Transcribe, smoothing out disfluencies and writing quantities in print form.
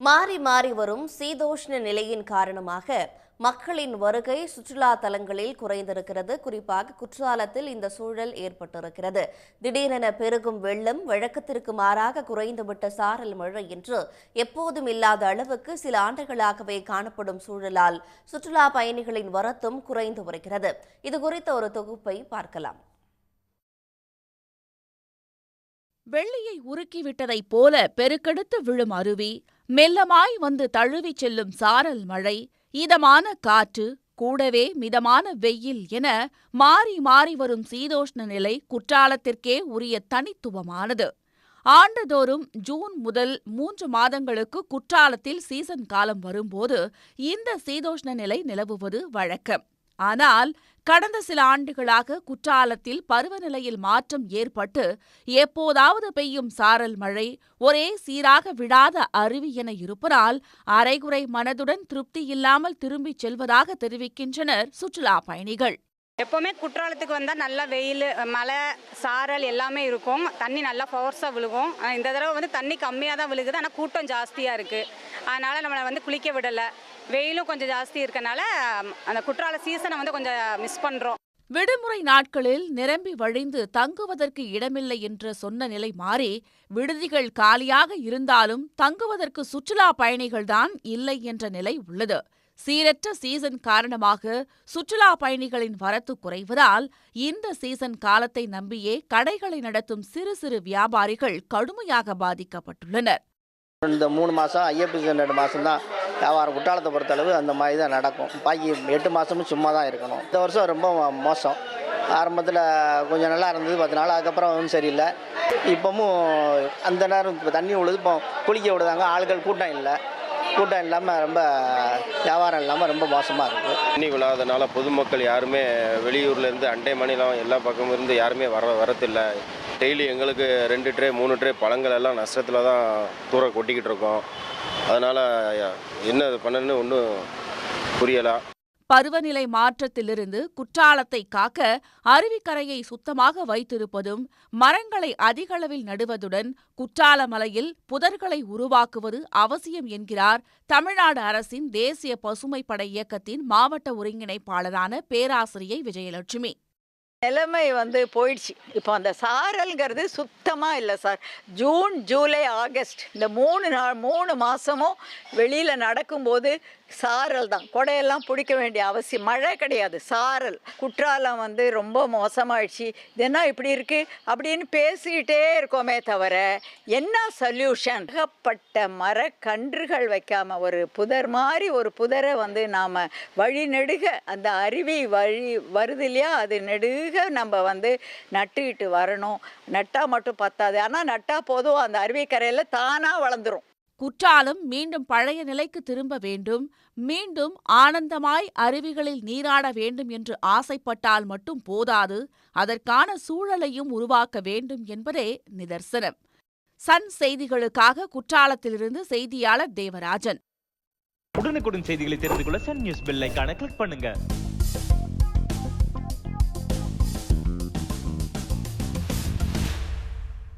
மாறி மாறி வரும் சீதோஷ்ண நிலையின் காரணமாக மக்களின் வருகை சுற்றுலா தலங்களில் குறைந்திருக்கிறது. குறிப்பாக குற்றாலத்தில் இந்த சூழல் ஏற்பட்டிருக்கிறது. திடீரென பெருகும் வெள்ளம் வழக்கத்திற்கு மாறாக குறைந்துவிட்ட சாரல் மழை என்று எப்போதும் இல்லாத அளவுக்கு சில ஆண்டுகளாகவே காணப்படும் சூழலால் சுற்றுலா பயணிகளின் வரத்தும் குறைந்து வருகிறது. இதுகுறித்த ஒரு தொகுப்பை பார்க்கலாம். வெள்ளியை உருக்கிவிட்டதைப் போல பெருக்கெடுத்து விழும் அருவி, மெல்லமாய் வந்து தழுவிச் செல்லும் சாரல் மழை, இதமான காற்று, கூடவே மிதமான வெயில் என மாறி மாறி வரும் சீதோஷ்ண நிலை குற்றாலத்திற்கே உரிய தனித்துவமானது. ஆண்டுதோறும் ஜூன் முதல் 3 மாதங்களுக்கு குற்றாலத்தில் சீசன் காலம் வரும்போது இந்த சீதோஷ்ண நிலை நிலவுவது வழக்கம். ஆனால் கடந்த சில ஆண்டுகளாக குற்றாலத்தில் பருவநிலையில் மாற்றம் ஏற்பட்டு எப்போதாவது பெய்யும் சாரல் மழை, ஒரே சீராக விடாத அருவி என இருப்பதால் அரைகுறை மனதுடன் திருப்தி இல்லாமல் திரும்பிச் செல்வதாக தெரிவிக்கின்றனர் சுற்றுலா பயணிகள். எப்போவுமே குற்றாலத்துக்கு வந்தால் நல்லா வெயில், மழை, சாரல் எல்லாமே இருக்கும். தண்ணி நல்லா ஃபோர்ஸாக விழுகும். இந்த தடவை தண்ணி கம்மியாக தான் விழுகுது, ஆனால் கூட்டம் ஜாஸ்தியாக இருக்குது. அதனால் நம்மளை குளிக்க விடலை. வெயிலும் கொஞ்சம் ஜாஸ்தி இருக்கனால அந்த குற்றால சீசனை கொஞ்சம் மிஸ் பண்ணுறோம். விடுமுறை நாட்களில் நிரம்பி வழிந்து தங்குவதற்கு இடமில்லை என்று சொன்ன நிலை மாறி விடுதிகள் காலியாக இருந்தாலும் தங்குவதற்கு சுற்றுலா பயணிகள்தான் இல்லை என்ற நிலை உள்ளது. சீரற்ற சீசன் காரணமாக சுற்றுலா பயணிகளின் வரத்து குறைவதால் இந்த சீசன் காலத்தை நம்பியே கடைகளை நடத்தும் சிறு சிறு வியாபாரிகள் கடுமையாக பாதிக்கப்பட்டுள்ளனர். இந்த 3 மாதம் ஐயப்ப சீசன் 2 மாதம் தான் வியாபாரம். குற்றாலத்தை பொறுத்தளவு அந்த மாதிரி தான் நடக்கும். பாக்கி 8 மாதமும் சும்மா தான் இருக்கணும். இந்த வருஷம் ரொம்ப மோசம். ஆரம்பத்தில் கொஞ்சம் நல்லா இருந்தது 10 நாள், அதுக்கப்புறம் சரியில்லை. இப்போவும் அந்த நேரம் இப்போ தண்ணி விழுது, இப்போ குளிக்க விடுதாங்க, ஆட்கள் கூட்டம் இல்லை. கூட்டம் இல்லாமல் ரொம்ப வியாபாரம் இல்லாமல் ரொம்ப மோசமாக இருக்குது. தண்ணி விழாதனால பொதுமக்கள் யாருமே வெளியூர்லேருந்து அண்டை மாநிலம் எல்லா பக்கமும் இருந்து யாருமே வரதில்லை. டெய்லி எங்களுக்கு 2 ட்ரே 3 ட்ரே பழங்கள் எல்லாம் நஷ்டத்தில் தான் தூர கொட்டிக்கிட்டு இருக்கோம். அதனால் என்ன பண்ணணுன்னு ஒன்றும் புரியலை. பருவநிலை மாற்றத்திலிருந்து குற்றாலத்தை காக்க அருவிக்கரையை சுத்தமாக வைத்திருப்பதும், மரங்களை அதிகளவில் நடுவதுடன் குற்றால மலையில் புதர்களை உருவாக்குவது அவசியம் என்கிறார் தமிழ்நாடு அரசின் தேசிய பசுமை படை இயக்கத்தின் மாவட்ட ஒருங்கிணைப்பாளரான பேராசிரியை விஜயலட்சுமி. நிலைமை போயிடுச்சு. இப்போ அந்த சாரல்ங்கிறது சுத்தமாக இல்லை சார். ஜூன், ஜூலை, ஆகஸ்ட் இந்த 3 மாதமும் வெளியில் நடக்கும்போது சாரல் தான். கொடையெல்லாம் பிடிக்க வேண்டிய அவசியம், மழை கிடையாது, சாரல். குற்றாலம் ரொம்ப மோசமாயிடுச்சு, இது என்ன இப்படி இருக்குது அப்படின்னு பேசிக்கிட்டே இருக்கோமே தவிர என்ன சொல்யூஷன்? ஏகப்பட்ட மரக்கன்றுகள் வைக்காமல் ஒரு புதர் மாதிரி ஒரு புதரை நாம் வழி நெடுக அந்த அருவி வழி வருது இல்லையா, அது நெடுக நம்ம நட்டுக்கிட்டு வரணும். நட்டால் மட்டும் பத்தாது, ஆனால் நட்டால் போதும் அந்த அருவிக்கரையில் தானாக வளர்ந்துடும். குற்றாலம் மீண்டும் பழைய நிலைக்கு திரும்ப வேண்டும், மீண்டும் ஆனந்தமாய் அருவிகளில் நீராட வேண்டும் என்று ஆசைப்பட்டால் மட்டும் போதாது, அதற்கான சூழலையும் உருவாக்க வேண்டும் என்பதே நிதர்சனம். சன் செய்திகளுக்காக குற்றாலத்திலிருந்து செய்தியாளர் தேவராஜன். உடனுக்குடன் செய்திகளை தெரிந்து கொள்ள சன் நியூஸ் பெல் ஐகானை கிளிக் பண்ணுங்க.